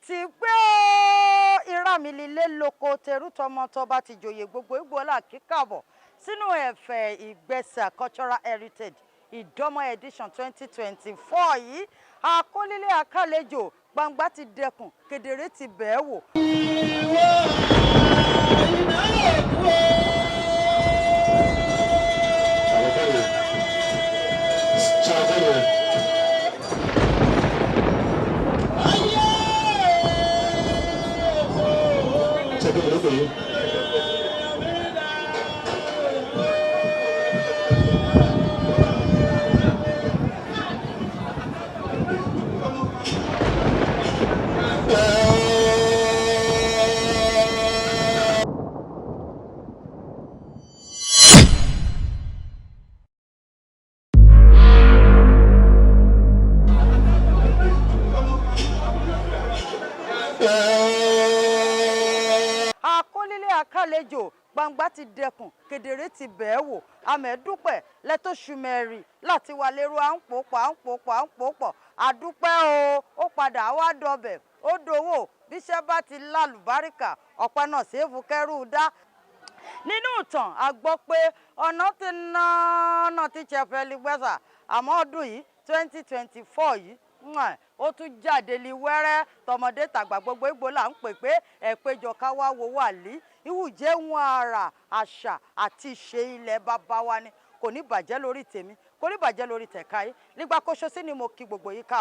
ti gbé ìrámìlílé lóko tẹrú tọmọ tó bá ti joyè gbogbo Ìgbòlá kíkàbọ̀ sínú Èfé Ìgbésá Cultural Heritage Idomo Edition 2024 yìí akólílé akálejò gbangba ti dẹkùn kedere ti bẹ̀ẹ́ wò. Akólílé akálejò gbangba ti dẹkùn kedere ti bẹ̀ẹ́ wò amẹ̀dúpẹ́ lẹ́tọ́ ṣùmẹ̀rì láti wà lérò à ń pòpọ̀ àdúpẹ́ ó padà wá dọbẹ̀ ó dowó bíṣẹ́ bá ti lálùbáríkà ọ̀pẹ náà ṣèfù kẹrù dá. Nínú ìtàn a gbọ́ pé ọ̀nà ti náà ti ṣẹ̀fẹ̀ lìgbẹ́sà àmọ́ ọdún yìí 2024 yìí ó tún jáde li wẹ́rẹ́ tọmọdé tàgbà gbogbo Ìgbòlá ń pè pé ẹ̀pẹ́jọ ká wá wo wà lí ìwújẹ́ wọn ara àṣà àti ìṣe ilẹ̀ bàbá wa ni kò ní bàjẹ́ lórí tèmi kò ní bàjẹ́ lórí tẹ̀ka yìí nígbà kóṣó sí ni mo kí gbogbo yìí káàbọ̀.